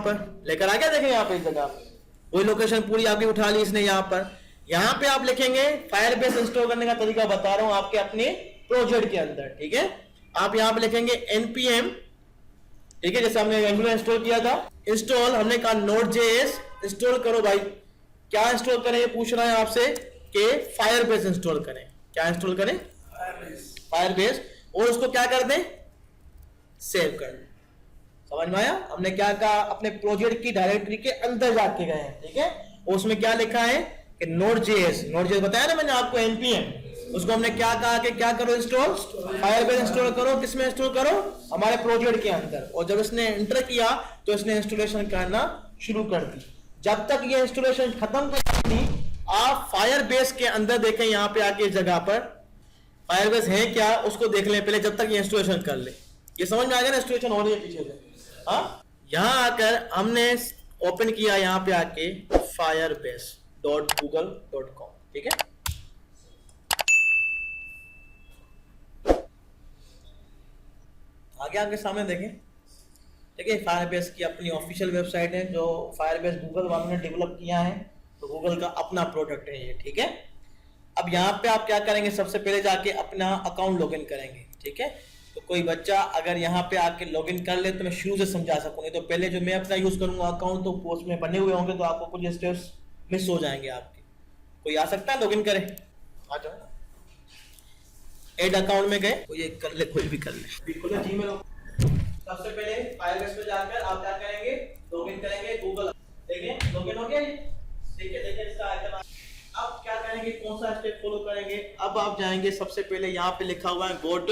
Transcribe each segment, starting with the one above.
पर लेकर आ गया, देखें यहाँ पे इस जगह वही लोकेशन पूरी आपकी उठा ली इसने। यहाँ पे आप लिखेंगे फायरबेस इंस्टॉल करने का तरीका बता रहा हूं आपके अपने प्रोजेक्ट के अंदर, ठीक है। आप यहाँ पे लिखेंगे npm, ठीक है, जैसे हमने एंगुलर इंस्टॉल किया था, इंस्टॉल, हमने कहा Node.js इंस्टॉल करो भाई। क्या इंस्टॉल करें ये पूछ रहा है आपसे कि फायरबेस इंस्टॉल करें। क्या इंस्टॉल करें? फायरबेस। और उसको क्या कर दें? सेव कर दें। समझ में आया? हमने क्या कहा, अपने प्रोजेक्ट की डायरेक्टरी के अंदर जाके गए हैं, ठीक है। और उसमें क्या लिखा है कि Node.js बताया ना मैंने आपको, npm, उसको हमने क्या कहा कि क्या करो, इंस्टॉल फायरबेस इंस्टॉल करो। किसमें इंस्टॉल करो? हमारे प्रोजेक्ट के अंदर। और जब इसने एंटर किया तो इसने इंस्टॉलेशन करना शुरू कर दी। जब तक ये इंस्टॉलेशन खत्म कर दी, आप फायरबेस के अंदर देखें, यहाँ पे आके इस जगह पर फायरबेस है क्या उसको देख लें पहले, जब तक ये इंस्टॉलेशन कर ले। ये समझ में आ गया ना, इंस्टॉलेशन हो रही है पीछे से। हाँ, यहाँ आकर हमने ओपन किया, यहाँ पे आके firebase.google.com, ठीक है। आगे आपके सामने देखें, ठीक है, फायरबेस की अपनी ऑफिशियल वेबसाइट है जो फायरबेस गूगल वालों ने डेवलप किया है, तो गूगल का अपना प्रोडक्ट है ये, ठीक है। अब यहाँ पे आप क्या करेंगे, सबसे पहले जाके अपना अकाउंट लॉगिन करेंगे, ठीक है। तो कोई बच्चा अगर यहाँ पे आके लॉगिन कर ले तो मैं शुरू से समझा सकूँ, नहीं तो पहले जो मैं अपना यूज करूंगा अकाउंट तो पोस्ट में बने हुए होंगे तो आपको कुछ स्टेप्स मिस हो जाएंगे आपके। कोई आ सकता है लॉगिन करे? आ जाओ, एड अकाउंट में गए, कोई एक कर ले, कोई भी कर ले, बिल्कुल जीमेल। सबसे पहले फायरबेस पे जाकर आप क्या करेंगे, लॉगिन करेंगे गूगल। देखें लॉगिन हो गया ये, देखिए इसका आइकन। अब क्या करेंगे, कौन सा स्टेप फॉलो करेंगे? अब आप जाएंगे, सबसे पहले यहाँ पे लिखा हुआ है गोट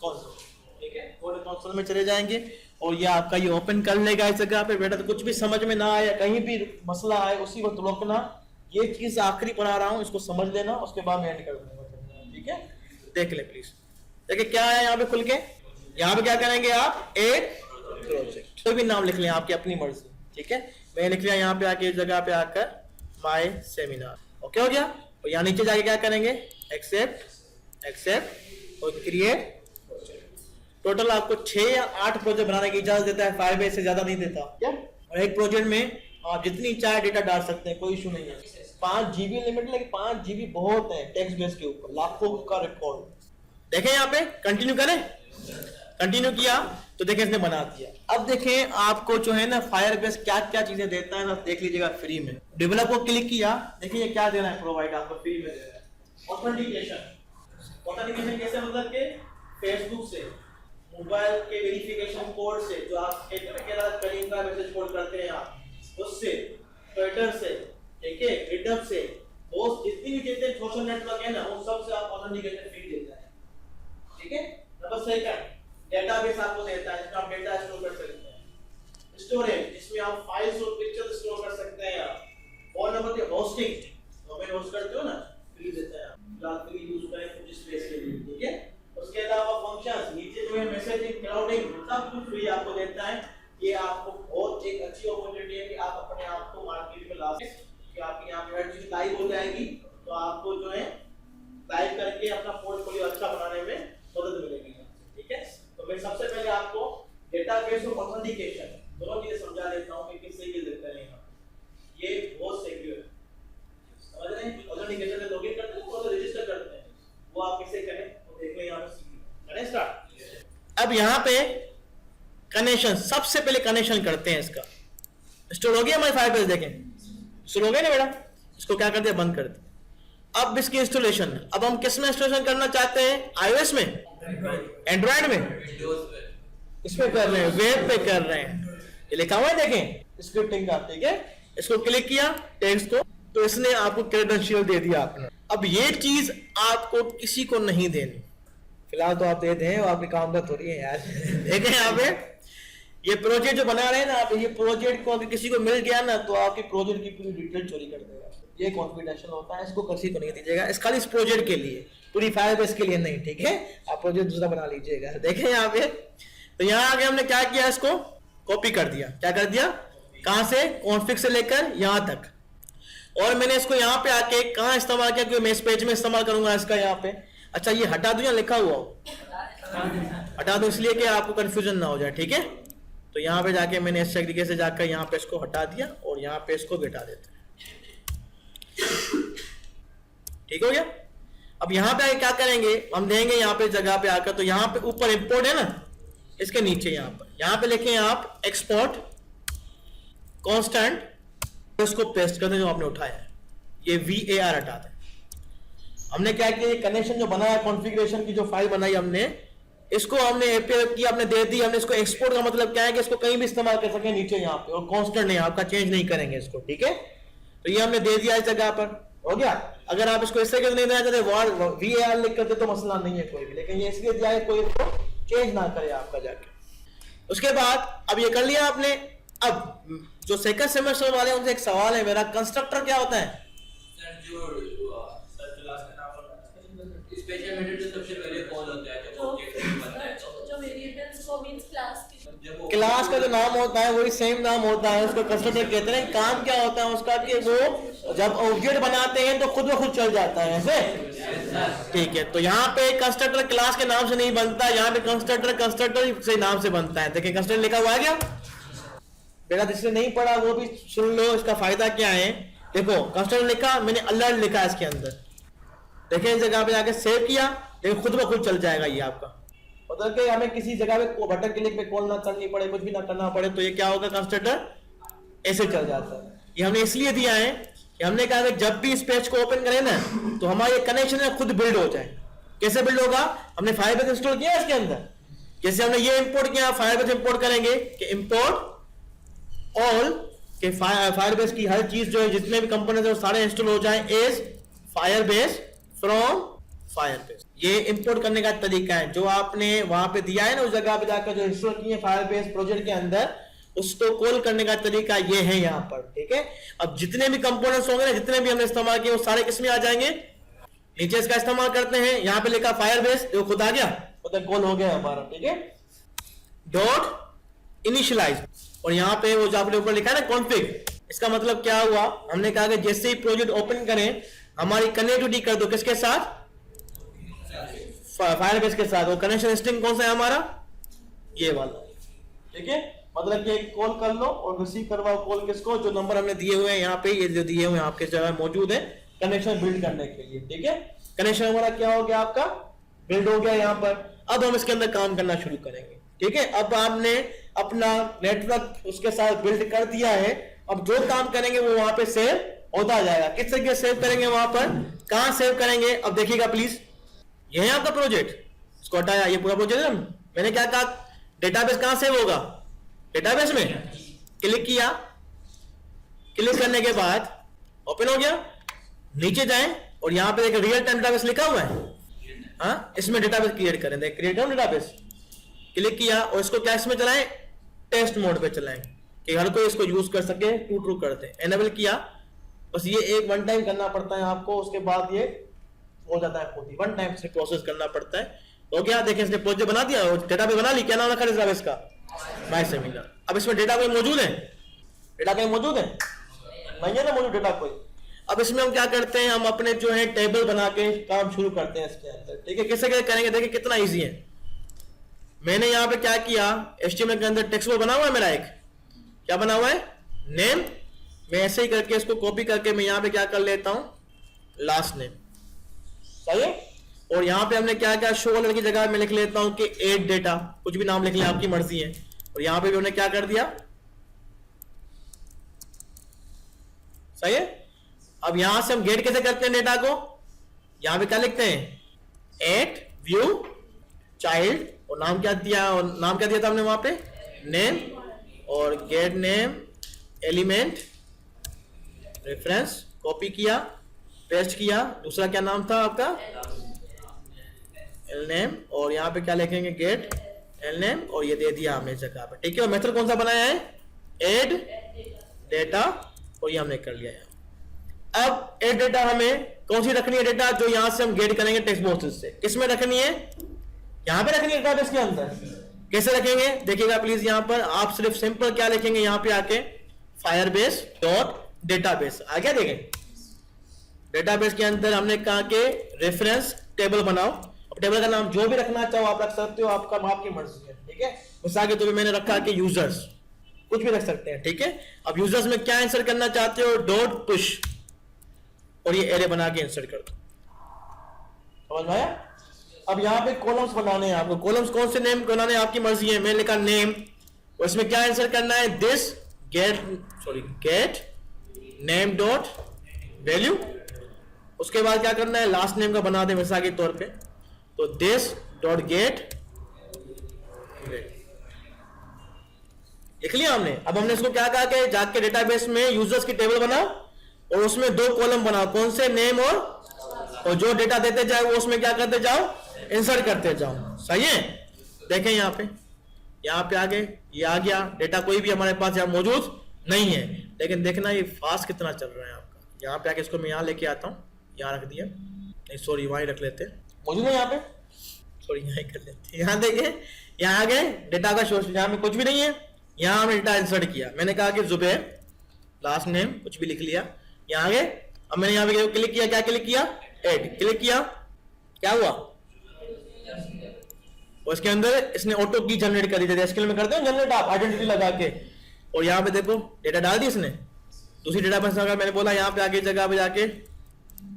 कंसोल, ठीक है, गोट कंसोल में चले जाएंगे और ये आपका ये ओपन कर लेगा इस जगह पे। बेटा तो कुछ भी समझ में ना आए, कहीं भी मसला आए उसी वक्त रोकना। ये चीज आखिरी पढ़ा रहा हूँ, इसको समझ लेना, उसके बाद मैं एंड कर दूंगा, ठीक है। देख ले प्लीज, देखिए क्या है यहाँ पे खुल के। यहाँ पे क्या करेंगे आप, एड प्रोजेक्ट, कोई भी नाम लिख लें आपकी अपनी मर्जी, ठीक है। मैं लिख लिया यहाँ पे आके इस जगह पे आकर माय सेमिनार, ओके हो गया। और यहाँ नीचे जाके क्या करेंगे, एक्सेप्ट और क्रिएट। टोटल आपको 6 या 8 प्रोजेक्ट बनाने की इजाजत देता है फायरबेस, से ज्यादा नहीं देता, क्या। और एक प्रोजेक्ट में आप जितनी चाहे डेटा डाल सकते हैं, कोई इशू नहीं है। 5 GB लिमिट, लेकिन 5 GB बहुत है टेक्स्ट बेस के ऊपर, लाखों का रिकॉर्ड। देखें यहाँ पे, कंटिन्यू करें, कंटिन्यू किया तो देखें इसने बना दिया। अब देखें आपको जो है ना फायरबेस क्या क्या चीजें देता है ना, देख लीजिएगा फ्री में। डेवलप को क्लिक किया, देखिए क्या दे रहा है, प्रोवाइड आपको फ्री में दे रहा है ऑथेंटिकेशन। ऑथेंटिकेशन कैसे, मतलब के फेसबुक से, मोबाइल के वेरिफिकेशन कोड से, जो आप करीम का मैसेज कोड करते हैं आप, उससे, ट्विटर से, ठीक है, गिटहब से, वो जितनी भी जितने सोशल नेटवर्क है ना, उन सब से आप ऑथेंटिकेशन फ्री देता है, ठीक है। नंबर 2, डेटाबेस आपको देता है जिसमें आप डेटा स्टोर कर सकते हैं। स्टोरेज, जिसमें आप फाइल्स और पिक्चर्स स्टोर कर सकते हैं आप। और नंबर 3, होस्टिंग, डोमेन होस्ट करते हो ना, फ्री देता है, आप फ्री यूज करें कुछ स्पेस के लिए, ठीक है। उसके अलावा फंक्शंस, नीचे जो है मैसेजिंग, क्लाउडिंग, सब कुछ फ्री आपको देता है। ये आपको बहुत एक अच्छी अपॉर्चुनिटी है कि आप अपने आप को मार्केट में ला सकते, कि आपके यहाँ पे हर चीज लाइव हो जाएगी, तो आपको जो है लाइव करके अपना पोर्टफोलियो अच्छा बनाने में मदद मिलेगी, ठीक है। तो मैं सबसे पहले आपको डेटाबेस और ऑथेंटिकेशन दोनों चीजें समझा देता हूं कि किससे ये देते हैं। ये बहुत सिक्योर है, समझ रहे हैं। ऑथेंटिकेशन में लॉगिन करते हैं और रजिस्टर करते हैं, वो आप कैसे करें तो देख लें। यहाँ पे करें स्टार्ट। अब यहाँ पे कनेक्शन, सबसे पहले कनेक्शन करते हैं इसका। इंस्टॉल हो गया हमारे फायरबेस, देखें इंस्टॉल हो गया ना बेटा। इसको क्या कर दिया, बंद कर दिया। अब इसकी इंस्टॉलेशन, अब हम किस में इंस्टॉलेशन करना चाहते हैं, iOS में, एंड्रॉइड में, इसमें कर रहे हैं, वेब पे कर रहे हैं। ये लिखा हुआ है देखें स्क्रिप्टिंग का, ठीक है। इसको क्लिक किया टेक्स्ट को, तो इसने आपको क्रेडेंशियल दे दिया आपने। अब ये चीज आपको किसी को नहीं देनी, फिलहाल तो आप दे दें, आपकी काम तो थोड़ी है यार। देखें यहाँ पे ये प्रोजेक्ट जो बना रहे हैं ना आप, ये प्रोजेक्ट को अगर किसी को मिल गया ना तो आपकी प्रोजेक्ट की पूरी डिटेल चोरी कर देगा। ये कॉन्फिडेंशियल होता है, इसको किसी को नहीं दीजिएगा। इस खाली इस प्रोजेक्ट के लिए, पूरी फायरबेस के लिए नहीं, ठीक है। आप प्रोजेक्ट दूसरा बना लीजिएगा। देखें यहाँ पे, तो यहाँ आगे हमने क्या किया, इसको कॉपी कर दिया। क्या कर दिया, कहां से, कॉन्फिग से लेकर यहाँ तक। और मैंने इसको यहाँ पे आके कहाँ इस्तेमाल किया, क्योंकि मैं इस पेज में इस्तेमाल करूंगा इसका यहाँ पे। अच्छा ये हटा दूं या लिखा हुआ हो, हटा दो, इसलिए कि आपको कंफ्यूजन ना हो जाए, ठीक है। तो यहाँ पे जाके मैंने इस तरीके से जाकर यहाँ पे इसको हटा दिया और यहाँ पे इसको बिठा देते हैं। ठीक हो गया। अब यहाँ पे आके क्या करेंगे, हम देंगे यहाँ पे जगह पे आकर, तो यहाँ पे ऊपर इंपोर्ट है ना, इसके नीचे यहाँ पे लिखें आप एक्सपोर्ट कांस्टेंट, इसको पेस्ट कर दें जो आपने उठाया है, ये VAR हटा दें। हमने क्या किया, कनेक्शन जो बनाया कॉन्फ़िगरेशन की जो फाइल बनाई हमने, इसको हमने API की आपने दे दी, हमने इसको एक्सपोर्ट का मतलब क्या है कि इसको कहीं भी इस्तेमाल कर सकें नीचे यहाँ पे, और कांस्टेंट नहीं, आपका चेंज नहीं करेंगे इसको। ठीक है, तो ये हमने दे दिया इस जगह पर, हो गया। अगर आप इसको इस तरीके से नहीं देना चाहते VAR लिख करते तो मसला नहीं है कोई भी, लेकिन ये इसलिए दिया है कोई इसको चेंज ना करे आपका जाके। उसके बाद अब ये कर लिया आपने। अब जो सेकंड सेमेस्टर वाले उनसे एक सवाल है मेरा, कंस्ट्रक्टर क्या होता है? सर जो क्लास का नाम होता है स्पेशल मेथड जो सबसे पहले कॉल होता है जो वेरिएबल्स को मींस क्लास क्लास का जो नाम होता है वही सेम नाम होता है, उसको कंस्ट्रक्टर कहते हैं। काम क्या होता है उसका कि वो जब ऑब्जेक्ट बनाते हैं तो खुद ब खुद चल जाता है ऐसे। ठीक है, तो यहाँ पे कंस्ट्रक्टर क्लास के नाम से नहीं बनता, यहाँ पे कंस्ट्रक्टर से नाम से बनता है। देखिए कंस्ट्रक्टर लिखा हुआ है क्या बेटा, जिसने नहीं पढ़ा वो भी सुन लो, इसका फायदा क्या है। देखो कंस्ट्रक्टर लिखा, मैंने अलर्ट लिखा है इसके अंदर, देखिए इस जगह पे जाके सेव किया, देखिए खुद ब खुद चल जाएगा ये आपका। मतलब कि हमें किसी जगह पे बटन क्लिक पे कॉल ना करनी पड़े, कुछ भी ना करना पड़े, तो ये क्या होगा, कंस्ट्रक्टर ऐसे चल जाता है। ये हमने इसलिए दिया है कि हमने कहा कि जब भी इस पेज को ओपन करें ना तो हमारा ये कनेक्शन खुद बिल्ड हो जाए। कैसे बिल्ड होगा, हमने फायरबेस इंस्टॉल किया इसके अंदर, जैसे हमने ये इंपोर्ट किया, फायरबेस इंपोर्ट करेंगे कि इंपोर्ट ऑल के फायरबेस की हर चीज जो है, जितने भी कंपोनेंट्स है वो सारे इंस्टॉल हो जाए एज फायरबेस फ्रॉम फायरबेस। ये इंपोर्ट करने का तरीका है जो आपने वहां पे दिया है ना, उस जगह पे जाकर जो इंस्टॉल किए फायरबेस प्रोजेक्ट के अंदर, उसको कॉल करने का तरीका ये है यहाँ पर। ठीक है, अब जितने भी कंपोनेंट्स होंगे ना, जितने भी हमने इस्तेमाल किए वो सारे किसमें आ जाएंगे, नीचे इसका इस्तेमाल करते हैं। यहाँ पे लिखा फायरबेस, जो खुद आ गया, मतलब कॉल हो गया हमारा। ठीक है, डॉट इनिशियलाइज, और यहाँ पे वो जो आपने ऊपर लिखा है ना कॉन्फिग, इसका मतलब क्या हुआ, हमने कहा कि जैसे ही प्रोजेक्ट ओपन करें हमारी कनेक्टिविटी कर दो किसके साथ, फायरबेस के साथ। वो कनेक्शन स्ट्रिंग कौन सा है हमारा, ये वाला। ठीक है, मतलब कि कॉल कर लो और रिसीव करवाओ कॉल किसको, जो नंबर हमने दिए हुए हैं यहाँ पे, ये जो दिए हुए हैं आपके जगह मौजूद है कनेक्शन बिल्ड करने के लिए। ठीक है, कनेक्शन हमारा क्या हो गया, आपका बिल्ड हो गया यहाँ पर। अब हम इसके अंदर काम करना शुरू करेंगे। ठीक है, अब आपने अपना नेटवर्क उसके साथ बिल्ड कर दिया है, अब जो काम करेंगे वो वहां पे सेव होता जाएगा। किस तरीके से सेव करेंगे, वहां पर कहां सेव करेंगे, अब देखिएगा प्लीज। ये है आपका प्रोजेक्ट, इसको हटाया, ये पूरा प्रोजेक्ट है। मैंने क्या कहा, डेटाबेस कहां सेव होगा, डेटाबेस में क्लिक किया, क्लिक करने के बाद ओपन हो गया। नीचे जाएं और यहाँ पे रियल टाइम डेटाबेस लिखा हुआ है, हाँ, इसमें डेटाबेस क्रिएट करें, क्रिएट डेटाबेस क्लिक किया और इसको क्या इसमें चलाएं, टेस्ट मोड पे चलाएं कि हर कोई इसको यूज कर सके, ट्रू कर दे। एनेबल किया, बस ये एक वन टाइम करना पड़ता है आपको, उसके बाद ये हो जाता है खुद ही, वन टाइम से प्रोसेस करना पड़ता है। तो क्या देखें, इसने प्रोजेक्ट बना दिया और डेटा पे बना ली, क्या नाम रखा डेटाबेस का, माय सेमिनार। अब इसमें डेटा कोई मौजूद है, डेटा कहीं मौजूद है नहीं है ना मौजूद डेटा कोई। अब इसमें हम क्या करते हैं, हम अपने जो है टेबल बना के काम शुरू करते हैं इसके अंदर। ठीक है, कैसे करेंगे, देखिए कितना ईजी है। मैंने यहाँ पे क्या किया, HTML के अंदर टेक्स्ट बॉक्स बना हुआ है मेरा, एक क्या बना हुआ है, नेम। मैं ऐसे ही करके इसको कॉपी करके मैं यहाँ पे क्या कर लेता हूँ, लास्ट नेम, सही है। और यहाँ पे हमने क्या किया, शो कलर की जगह में लिख लेता हूँ कि एड डेटा, कुछ भी नाम लिख लिया, आपकी मर्जी है। और यहाँ पे भी हमने क्या कर दिया, सही है। अब यहां से हम गेट कैसे करते हैं डेटा को, यहां पे क्या लिखते हैं, एट व्यू चाइल्ड, और नाम क्या दिया, और नाम क्या दिया था हमने वहां पे, नेम, और gate name element reference, copy किया, पेस्ट किया, दूसरा क्या नाम था आपका, एल नेम, और यहाँ पे क्या लिखेंगे, गेट एल नेम, और ये दे दिया हमने जगह पे। ठीक है, और मेथड कौन सा बनाया है, एड डेटा, और ये हमने कर लिया है। अब एड डेटा हमें कौन सी रखनी है, डेटा जो यहां से हम गेट करेंगे टेक्स्ट बॉक्स से, किसमें रखनी है, यहां पे रखनी है डेटाबेस के अंदर। कैसे रखेंगे देखिएगा प्लीज, यहां पर आप सिर्फ सिंपल क्या लिखेंगे, यहां पे आके फायरबेस डॉट डेटाबेस आ गया। देखें डेटाबेस के अंदर हमने कहा कि रेफरेंस टेबल बनाओ। अब टेबल का नाम जो भी रखना चाहो आप रख सकते हो, आपकी मर्जी है, ठीक है। मिसाल के तौर पे मैंने रखा कि यूजर्स, कुछ भी रख सकते हैं, ठीक है। अब यूजर्स में क्या इंसर्ट करना चाहते हो, डॉट पुश, और ये एरे बना के इंसर्ट कर दो, समझ में आया। अब यहाँ पे कॉलम्स बनाने हैं आपको, कॉलम्स कौन से नेम बनाने हैं आपकी मर्जी है। मैंने लिखा नेम, और इसमें क्या इंसर्ट करना है, this gate name dot value. उसके बाद क्या करना है, लास्ट नेम का बना दे मिसाल के तौर पे, तो दिस डॉट गेट लिख लिया हमने। अब हमने इसको क्या कहा कि जाके डेटाबेस में यूजर्स की टेबल बनाओ और उसमें 2 कॉलम बनाओ, कौन से, नेम और जो डेटा देते जाए वो उसमें क्या करते जाओ, इंसर्ट करते जाओ। सही है। देखें यहाँ पे आ गए, ये आ गया डेटा, कोई भी हमारे पास यहाँ मौजूद नहीं है। लेकिन देखना ये फास्ट कितना चल रहा है आपका। यहाँ पे आके इसको मैं यहाँ लेके आता हूँ, यहाँ रख दिया, नहीं सॉरी वहीं रख लेते हैं, मौजूद है यहाँ पे, सॉरी यहाँ कर लेते हैं। यहाँ देखें, यहाँ आ गए डेटा का सोर्स, यहाँ में कुछ भी नहीं है, यहाँ हमने डेटा इंसर्ट किया। मैंने कहा कि जुबैर लास्ट नेम कुछ भी लिख लिया, यहाँ आ गए। अब मैंने यहाँ पे क्लिक किया, क्या क्लिक किया, ऐड क्लिक किया, क्या हुआ, उसके अंदर इसने ऑटो की जनरेट कर दी थी, एसक्यूएल में करते हैं जनरेट आप आइडेंटिटी लगा के, और यहाँ पे देखो डेटा डाल दी इसने। दूसरी डेटा बेस मैंने बोला यहाँ पे आगे जगह पे जाके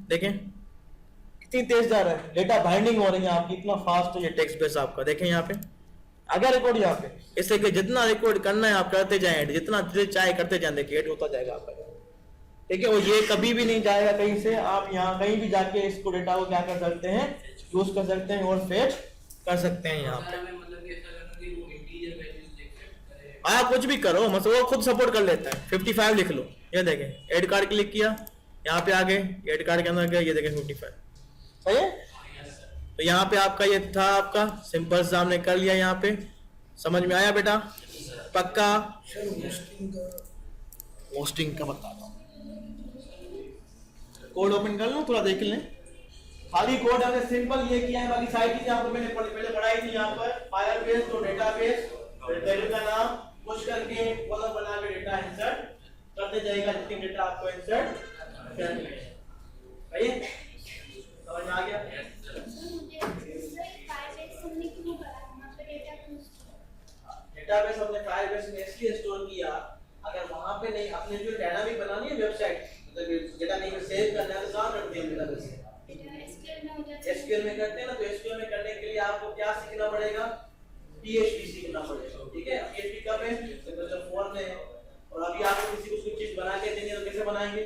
देखें कितनी तेज जा रहा है, डेटा बाइंडिंग हो रही है आपकी, इतना फास्ट है ये टेक्स्ट बेस आपका। देखें यहाँ पे आगे रिकॉर्ड, यहाँ पे इससे कि जितना रिकॉर्ड करना है आप करते जाएं, जितना चाहे करते जाएं, देखिए ऐड होता जाएगा आपका, ठीक है। और ये कभी भी नहीं जाएगा कहीं से, आप यहाँ कहीं भी जाके इसको डेटा को क्या कर सकते हैं, यूज कर सकते हैं और फेच कर सकते हैं यहाँ पे। हाँ कुछ भी करो, मतलब वो खुद सपोर्ट कर लेता है। 55 लिख लो, ये देखें ऐड कार्ड क्लिक किया, यहाँ पे आ गए, ऐड कार्ड के अंदर गए, ये देखें 55, सही है। तो यहाँ पे आपका ये था, आपका सिंपल सा हमने कर लिया। यहाँ पे समझ में आया बेटा, पक्का। होस्टिंग का बता दो, कोड ओपन कर लो, थोड़ा देख लें। खाली कोड हमने सिंपल ये किया है, बाकी सारी चीजें आपको मैंने पहले पढ़ाई थी। यहाँ पर फायरबेस तो डेटाबेस, टेबल का नाम पुश करके कॉलम बना के डेटा इंसर्ट करते जाएगा, जितनी डेटा आपको इंसर्ट करनी है। सही है, समझ में आ गया। डेटाबेस हमने फायरबेस में इसलिए स्टोर किया, अगर वहां पे नहीं, अपने जो डायनामिक बनानी है वेबसाइट, मतलब डेटा नहीं सेव करना है तो कहां करते हैं डेटाबेस में, एसक्यूएल में करते हैं ना। तो एसक्यूएल में करने के लिए आपको क्या सीखना पड़ेगा, पीएचपी सीखना पड़ेगा, ठीक है। पीएचपी कब है, जब 4 में है। और अभी आपको किसी को कुछ चीज बना के देनी है तो कैसे बनाएंगे,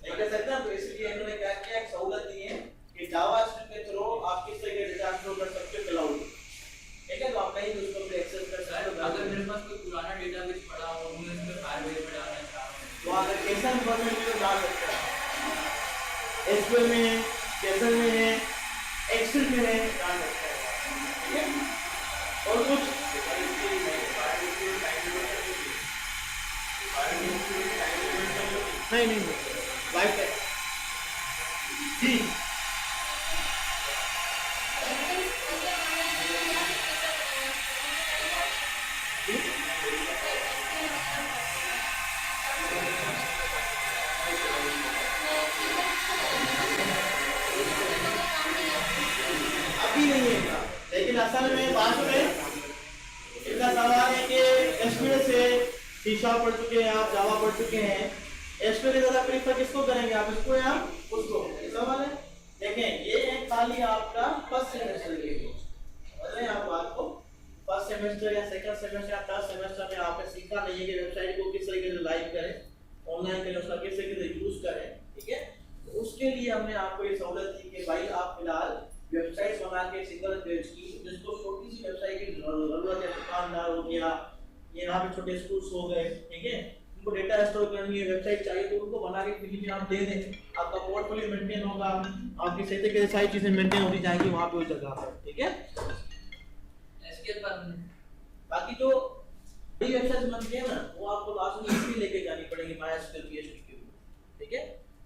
नहीं कर सकते। तो इसलिए इन्होंने क्या किया, एक सहूलत दी है कि जावास्क्रिप्ट के थ्रू आप किस तरह के डेटा स्टोर कर सकते हो क्लाउड, ठीक है। तो आप कहीं भी उसको एक्सेस कर सकते हो। अगर मेरे पास कोई पुराना डेटाबेस पड़ा हो, मैं इसमें फायरबेस में डालना चाहता हूं, तो आप केसन फॉर्मेट में डाल सकते हैं, एसक्यूएल में है, केसन में है, एक्सेल में है, डाल सकते हैं, ठीक है। और कुछ नहीं वाइट है जी। अभी नहीं है, लेकिन असल में बाद में इतना सवाल है कि एसक्यूएल से सी शार्प पढ़ चुके हैं आप, जावा पढ़ चुके हैं, एसक्यूएल ज्यादा प्रेफर किसको करेंगे आप, इसको या उसको, ये सवाल है। देखें ये है खाली आपका फर्स्ट सेमेस्टर के लिए, समझ रहे हैं आप बात को। फर्स्ट सेमेस्टर या सेकंड सेमेस्टर या थर्ड सेमेस्टर में आपने सीखा नहीं है कि वेबसाइट को किस तरीके से लाइव करें, ऑनलाइन करें, उसका किस तरीके से यूज करें, ठीक है। तो उसके लिए हमने आपको ये सहूलत दी कि भाई आप फिलहाल वेबसाइट बना के सिंगल पेज की, जिसको छोटी सी वेबसाइट की जरूरत है, दुकानदार हो गया, ये यहाँ पे छोटे स्कूल्स हो गए, ठीक है, उनको डेटा स्टोर करनी है, वेबसाइट चाहिए, तो उनको बना के फ्री में आप दे दें, आपका पोर्टफोलियो मेंटेन होगा, आपकी सही तरीके से सारी चीजें मेंटेन होती जाएंगी वहाँ पे उस जगह पर, ठीक है। एसक्यूएल पर बाकी जो बड़ी वेबसाइट बनती है ना, वो आपको लास्ट में इसलिए लेके जानी पड़ेगी MySQL PHP के ऊपर, ठीक है।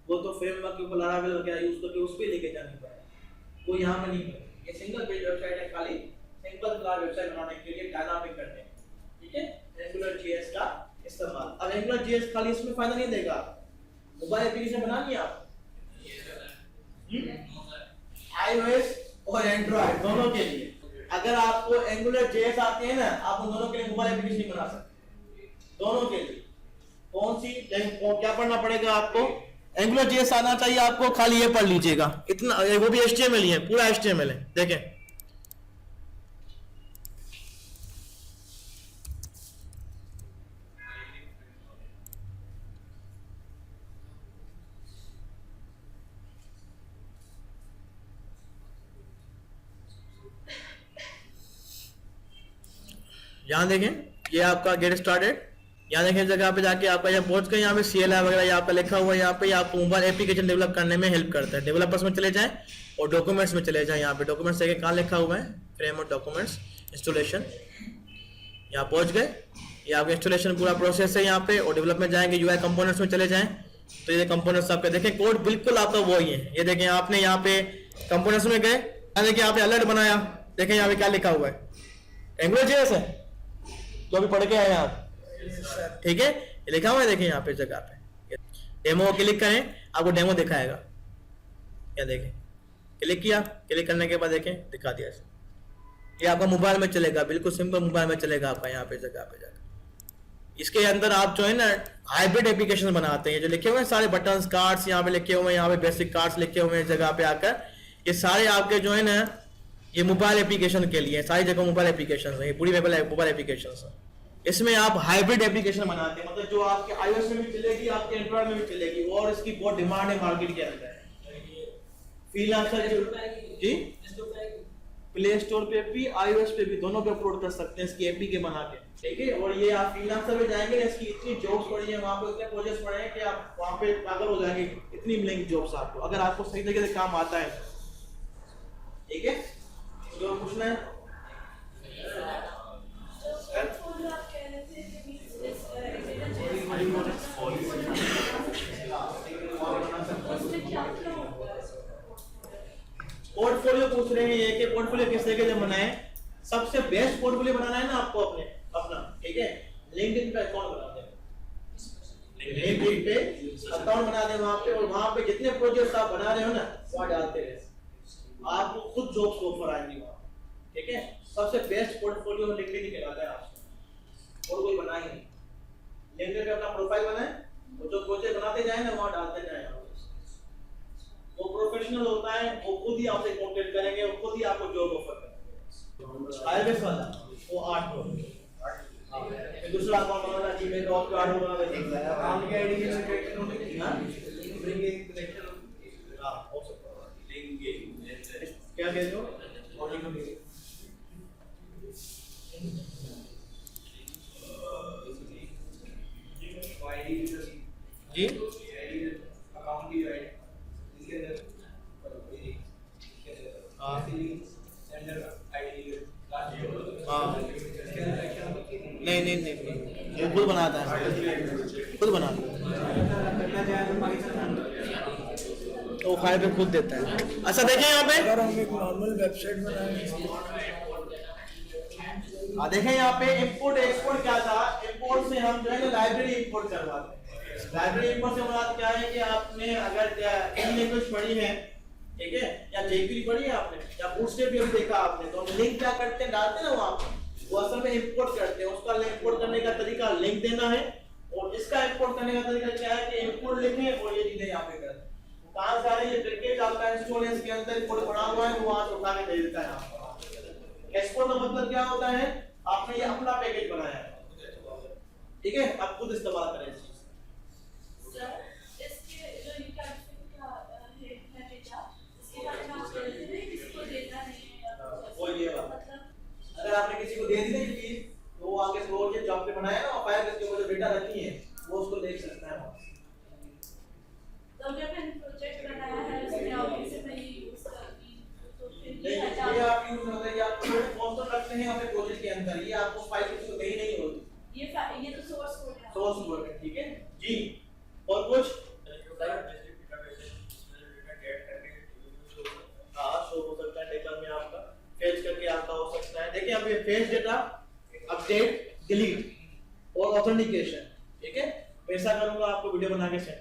वो तो फ्रेमवर्क के ऊपर लारावेल वगैरह यूज करके उस पे लेके जानी पड़ेगी, वो यहाँ में नहीं है। ये सिंगल पेज वेबसाइट है, खाली सिंपल क्लास वेबसाइट बनाने के लिए डायनामिक करते हैं, ठीक है, AngularJS का इस्तेमाल। अब AngularJS खाली इसमें फायदा नहीं देगा, मोबाइल एप्लीकेशन बनानी है आप, iOS और एंड्रॉइड दोनों के लिए। अगर आपको एंगुलर जेएस आते हैं ना, आप उन दोनों के लिए मोबाइल एप्लीकेशन नहीं बना सकते, दोनों के लिए। कौन सी क्या पढ़ना पड़ेगा आपको? एंगुलर जेएस आना चाहिए आपको, खाली ये पढ़ लीजिएगा इतना, वो भी HTML ही है, पूरा HTML है। देखें यहाँ देखें, ये आपका गेट स्टार्टेड। यहाँ देखें जगह पे जाके आपका यहाँ पहुंच गए, यहाँ पे CLI वगैरह यहाँ पे लिखा हुआ है। यहाँ पे आपको मोबाइल एप्लीकेशन डेवलप करने में हेल्प करता है। डेवलपर्स में चले जाएं और डॉक्यूमेंट्स में चले जाएं। यहाँ पे डॉक्यूमेंट्स देखें कहाँ लिखा हुआ है, फ्रेमवर्क डॉक्यूमेंट्स इंस्टॉलेशन। यहाँ पहुंच गए, ये आपका इंस्टॉलेशन पूरा प्रोसेस है यहाँ पे। और डेवलप में जाएंगे, UI कंपोनेंट्स में चले जाएं तो ये कंपोनेंट्स आपके देखें, कोड बिल्कुल आपका वही है। ये देखें आपने यहाँ पे कंपोनेंट्स में गए, देखिए यहाँ पे अलर्ट बनाया, देखें यहाँ पे क्या लिखा हुआ है, एंगुलर जेएस है तो अभी पढ़ के आए आप, ठीक है। ये लिखा हुआ है देखें यहाँ पे जगह पे। डेमो क्लिक करें, आपको डेमो दिखाएगा। या देखें, क्लिक किया, क्लिक करने के बाद देखें दिखा दिया। ये आपका मोबाइल में चलेगा, बिल्कुल सिंपल मोबाइल में चलेगा आपका। यहाँ पे जगह पे जाकर इसके अंदर आप जो है ना हाइब्रिड एप्लीकेशन बनाते हैं। जो लिखे हुए हैं सारे बटन्स, कार्ड्स यहाँ पे लिखे हुए हैं, यहाँ पे बेसिक कार्ड्स लिखे हुए हैं जगह पे आकर। ये सारे आपके जो है ना ये मोबाइल एप्लीकेशन के लिए, सारी जगह मोबाइल एप्लीकेशन है, ये पूरी मोबाइल एप्लीकेशन है। इसमें आप हाइब्रिड एप्लीकेशन बनाते हैं, मतलब जो आपके iOS में भी चलेगी, आपके एंड्रॉइड में भी चलेगी, और इसकी बहुत डिमांड है मार्केट के अंदर। जी प्ले स्टोर पे भी, iOS पे भी, दोनों पे अपलोड कर सकते हैं इसकी एपीके बना के, ठीक है। और ये आप फ्रीलांसर में जाएंगे, इसकी इतनी जॉब्स पड़ी है वहाँ पे, इतने प्रोजेक्ट्स पड़े हैं कि आप वहाँ पे पागल हो जाएंगे, इतनी मिलेंगी जॉब्स आपको, अगर आपको सही तरीके से काम आता है, ठीक है। जो पूछना है पोर्टफोलियो पूछ रहे हैं ये कि पोर्टफोलियो किस तरीके से बनाएं। सबसे बेस्ट पोर्टफोलियो बनाना है ना आपको अपना, ठीक है। लिंक्डइन पे अकाउंट बना दें, लिंक्डइन पे अकाउंट बना दें वहां पे, और वहां पे जितने प्रोजेक्ट्स आप बना रहे हो ना वहां डालते रहे, आपको खुद जॉब्स ऑफर आएंगी वहां, ठीक है। सबसे बेस्ट पोर्टफोलियो लिंक्डइन ही कहलाता है आपको, और कोई बना ही नहीं। लिंक्डइन पे अपना प्रोफाइल बनाएं और जो प्रोजेक्ट बनाते जाए ना वहां डालते जाए। वो प्रोफेशनल होता है, वो खुद ही आपसे कांटेक्ट करेंगे और खुद ही आपको जॉब ऑफर करेंगे। आईबीएस वाला वो 8 हो, फिर दूसरा अकाउंट बनाना जीमेल का, और 8 बना देंगे। अकाउंट की आईडी के कनेक्शन होने की ना ब्रिंग एक कनेक्शन, हां हो सकता है। लिंक क्या कह रहे हो, मॉर्निंग में जी अकाउंट की आईडी नहीं ये खुद बनाता है, खुद बनाता है तो फाइल पे खुद देता है। अच्छा देखें यहाँ पे, अगर हम एक नॉर्मल वेबसाइट बनाएंगे, देखें यहाँ पे इंपोर्ट एक्सपोर्ट क्या था। इंपोर्ट से हम जो है ना लाइब्रेरी इंपोर्ट करवाते हैं। लाइब्रेरी इंपोर्ट से मुराद क्या है कि आपने अगर इन लैंग्वेज पढ़ी है, ठीक है, या jQuery पढ़ी है आपने, या बूटस्ट्रैप भी देखा आपने, तो हम लिंक क्या करते हैं, डालते हैं ना वहां पे, वो असल में इंपोर्ट करते हैं। उसका इंपोर्ट करने का तरीका लिंक देना है, और इसका इंपोर्ट करने का तरीका क्या है कि इंपोर्ट लिखें और ये चीजें यहाँ पे करें। कहां से आ रही है पैकेज आपका इंस्टॉल है, इसके अंदर इंपोर्ट बना हुआ है, वो वहां से उठा के भेज देता है आपको। एक्सपोर्ट का मतलब क्या होता है, आपने ये अपना पैकेज बनाया है, ठीक है, आप खुद इस्तेमाल करें इस चीज। सर इसके जो ये कैप्शन का है डेटा, इसके बारे में आप कह रहे थे किसी को देना नहीं है, वो ये मतलब अगर आपने किसी को दे दी ना ये चीज, तो वो आगे से वो जॉब पे बनाया ना, फाइल के ऊपर जो डेटा रखी है वो उसको देख सकता है। तो जब मैंने प्रोजेक्ट बनाया है उसमें ऑफिस से मैं यूज करती हूं, तो फिर ये आप यूज होता है, आप कोड कॉन्स्टेंट रखते हैं अपने प्रोजेक्ट के अंदर, ये आपको फाइल किसी को देनी नहीं होती, ये तो सोर्स कोड है, सोर्स कोड है, ठीक है जी। और कुछ हाँ शो हो सकता है डेटा में आपका, फेच करके आपका हो सकता है। देखिए अब ये फेच डेटा, अपडेट, डिलीट और ऑथेंटिकेशन, ठीक है। ऐसा करूंगा आपको वीडियो बना के सेंड